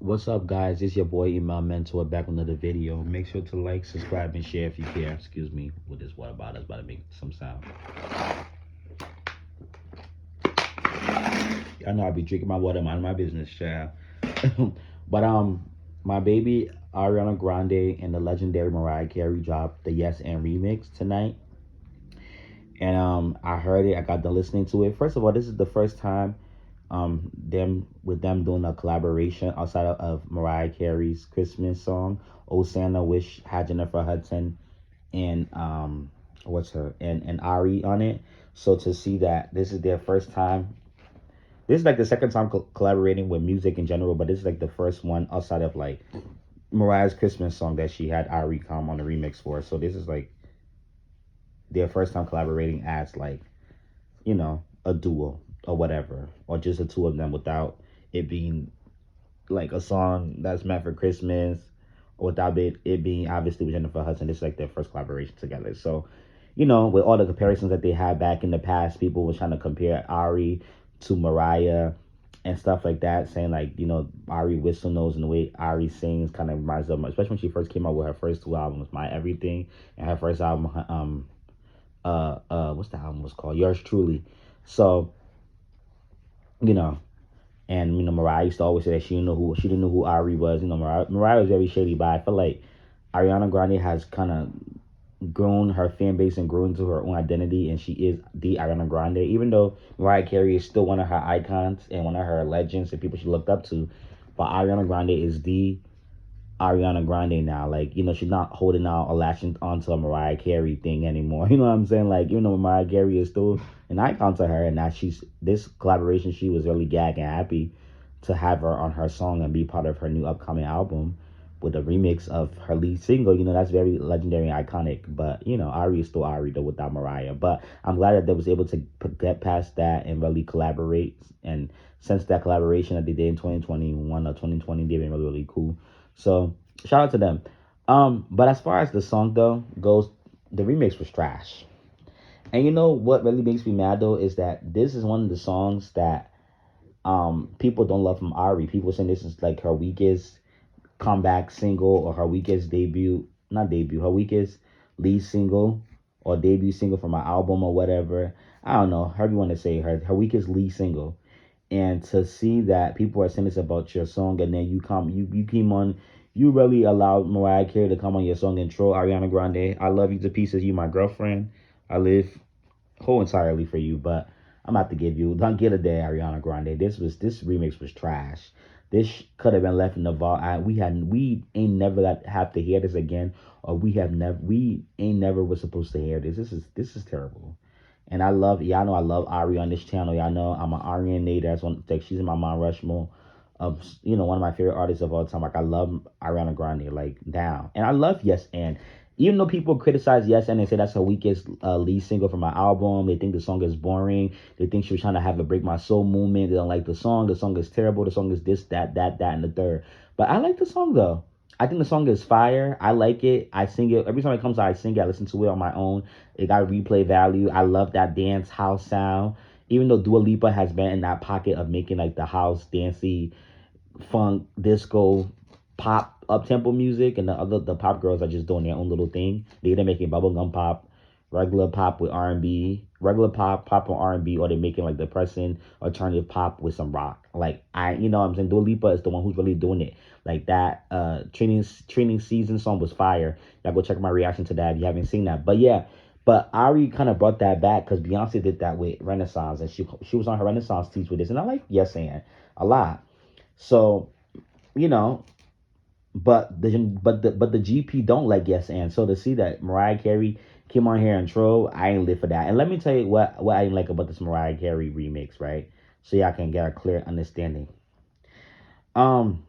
What's up, guys? It's your boy Email Mentor back with another video. Make sure to like, subscribe, and share if you care. Excuse me with this water bottle. It's about to make some sound. I know I'll be drinking my water, mind my business, child. but my baby Ariana Grande and the legendary Mariah Carey dropped the Yes and remix tonight, and I heard it. I got done listening to it. First of all, this is the first time them doing a collaboration outside of Mariah Carey's Christmas song, "Oh Santa," which had Jennifer Hudson and what's her and Ari on it. So to see that this is their first time, this is like the second time collaborating with music in general, but this is like the first one outside of like Mariah's Christmas song that she had Ari come on the remix for. So this is like their first time collaborating as like, a duo or whatever, or just the two of them without it being like a song that's meant for Christmas, or without it being obviously with Jennifer Hudson. This is like their first collaboration together. So, with all the comparisons that they had back in the past, people were trying to compare Ari to Mariah and stuff like that, saying like, Ari whistle notes and the way Ari sings kind of reminds them, especially when she first came out with her first two albums, My Everything, and her first album, what's the album was called? Yours Truly. So, you know, and Mariah used to always say that she didn't know who Ari was. Mariah was very shady, but I feel like Ariana Grande has kind of grown her fan base and grown into her own identity, and she is the Ariana Grande. Even though Mariah Carey is still one of her icons and one of her legends and people she looked up to, but Ariana Grande is the Ariana Grande now. Like, she's not holding out or latching onto a Mariah Carey thing anymore. You know what I'm saying? Like, Mariah Carey is still an icon to her, and that this collaboration, she was really gagging happy to have her on her song and be part of her new upcoming album with a remix of her lead single. That's very legendary and iconic. But, Ari is still Ari though without Mariah. But I'm glad that they was able to get past that and really collaborate. And since that collaboration that they did in 2021 or 2020, they've been really, really cool. So shout out to them. But as far as the song though goes, the remix was trash. And you know what really makes me mad though is that this is one of the songs that people don't love from Ari. People saying this is like her weakest comeback single or her weakest debut, not debut, her weakest lead single or debut single from her album or whatever. I don't know, however you want to say her weakest lead single. And to see that people are saying this about your song, and then you came on, you really allowed Mariah Carey to come on your song and troll Ariana Grande. I love you to pieces, you my girlfriend. I live whole entirely for you, but I'm about to give you, don't get a day, Ariana Grande. This remix was trash. This could have been left in the vault. We ain't never have to hear this again, or we ain't never was supposed to hear this. This is terrible. And y'all know I love Ari on this channel. Y'all know I'm an Ariana. That's one, like, she's in my Mount Rushmore of, one of my favorite artists of all time. Like, I love Ariana Grande, like, down. And I love Yes and. Even though people criticize Yes and they say that's her weakest lead single from my album, they think the song is boring. They think she was trying to have a Break My Soul movement. They don't like the song. The song is terrible. The song is this, that, and the third. But I like the song, though. I think the song is fire. I like it. I sing it. Every time it comes out, I sing it. I listen to it on my own. It got replay value. I love that dance house sound. Even though Dua Lipa has been in that pocket of making like the house, dancey, funk, disco, pop, up tempo music, and the pop girls are just doing their own little thing. They're either making bubblegum pop, regular pop with R&B, regular pop with R&B, or they're making like depressing alternative pop with some rock. Like, what I'm saying, Dua Lipa is the one who's really doing it. Like that training season song was fire. Y'all go check my reaction to that if you haven't seen that. But yeah, but Ari kind of brought that back because Beyonce did that with Renaissance, and she was on her Renaissance teach with this, and I like Yes and a lot. So, you know, but the GP don't like Yes and. So to see that Mariah Carey came on here and troll, I ain't live for that. And let me tell you what I didn't like about this Mariah Carey remix, right? So y'all can get a clear understanding. Um,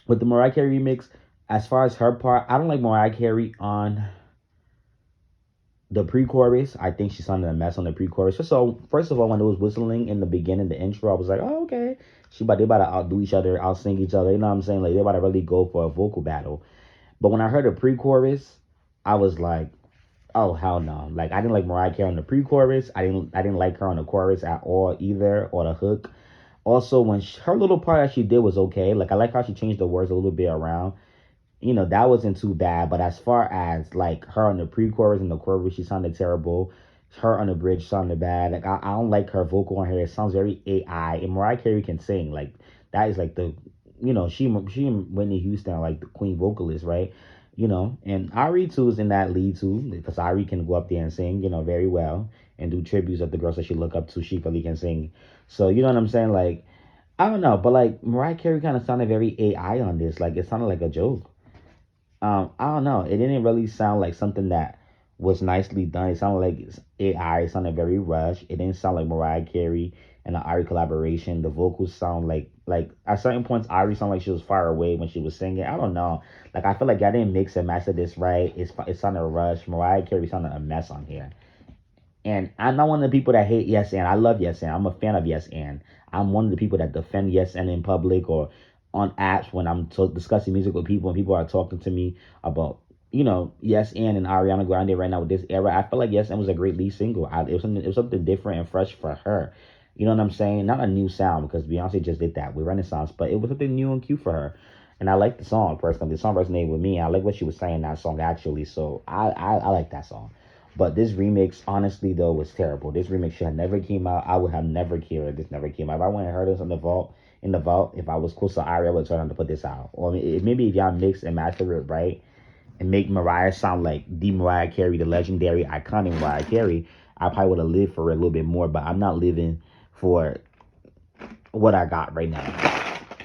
with the Mariah Carey remix, as far as her part, I don't like Mariah Carey on the pre-chorus. I think she sounded a mess on the pre-chorus. So first of all, when it was whistling in the beginning, the intro, I was like, oh, okay. They about to outdo each other, outsing each other. You know what I'm saying? Like, they about to really go for a vocal battle. But when I heard the pre-chorus, I was like, oh, hell no. Like, I didn't like Mariah Carey on the pre-chorus. I didn't like her on the chorus at all either, or the hook. Also, when her little part that she did was okay. Like I like how she changed the words a little bit around. That wasn't too bad. But as far as like her on the pre-chorus and the chorus, she sounded terrible. Her on the bridge sounded bad. Like I don't like her vocal on here. It sounds very AI. And Mariah Carey can sing. Like that is like she and Whitney Houston are like the queen vocalist, right? And Ari too is in that lead too because Ari can go up there and sing, very well and do tributes of the girls that she look up to. She really can sing. So you know what I'm saying? Like I don't know, but like Mariah Carey kind of sounded very AI on this. Like it sounded like a joke. I don't know. It didn't really sound like something that was nicely done. It sounded like it's AI. It sounded very rushed. It didn't sound like Mariah Carey and the Ari collaboration. The vocals sound like at certain points Ari sounded like she was far away when she was singing. I don't know. Like I feel like I didn't mix and master this right. It sounded rushed. Mariah Carey sounded a mess on here. And I'm not one of the people that hate Yes and. I love Yes and. I'm a fan of Yes and. I'm one of the people that defend Yes and in public or on apps when I'm discussing music with people and people are talking to me about, Yes and Ariana Grande right now with this era. I feel like Yes and was a great lead single. It was something different and fresh for her. You know what I'm saying? Not a new sound because Beyonce just did that with Renaissance, but it was something new and cute for her. And I like the song personally. The song resonated with me. I like what she was saying in that song actually. So I like that song. But this remix, honestly, though, was terrible. This remix should have never came out. I would have never cared if this never came out. If I went and heard this in the vault, if I was close to Ari, I would try to put this out. Or maybe if y'all mix and master it right and make Mariah sound like the Mariah Carey, the legendary, iconic Mariah Carey, I probably would have lived for it a little bit more. But I'm not living for what I got right now.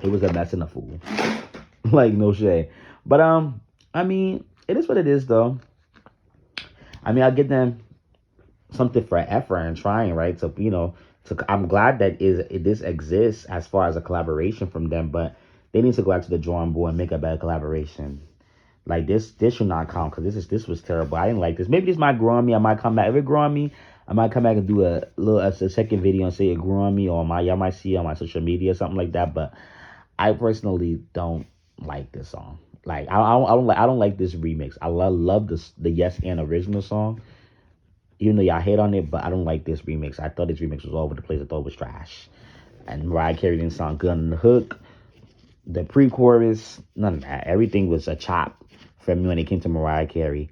It was a mess and a fool. Like, no shade. But, I mean, it is what it is, though. I mean, I'll give them something for effort and trying, right? So, I'm glad that this exists as far as a collaboration from them, but they need to go back to the drawing board and make a better collaboration. Like this should not count because this was terrible. I didn't like this. Maybe this might grow on me. I might come back. If it grow on me, I might come back and do a second video and say it grew on me, or y'all might see it on my social media or something like that. But I personally don't like this song. Like I don't like this remix. I love the Yes and original song. Even though y'all hate on it, but I don't like this remix. I thought this remix was all over the place. I thought it was trash. And Mariah Carey didn't sound good on the hook. The pre-chorus, none of that. Everything was a chop for me when it came to Mariah Carey.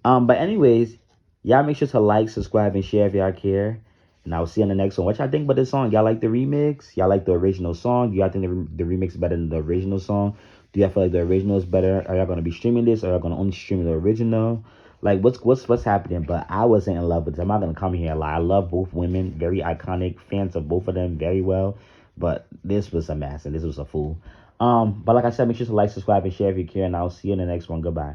But anyways, y'all make sure to like, subscribe, and share if y'all care. And I'll see you on the next one. What y'all think about this song? Y'all like the remix? Y'all like the original song? Do y'all think the remix is better than the original song? Do y'all feel like the original is better? Are y'all gonna be streaming this? Or are y'all gonna only stream the original? Like what's happening? But I wasn't in love with them. I'm not gonna come here and lie. I love both women, very iconic, fans of both of them very well. But this was a mess and this was a fool. But like I said, make sure to like, subscribe, and share if you care, and I'll see you in the next one. Goodbye.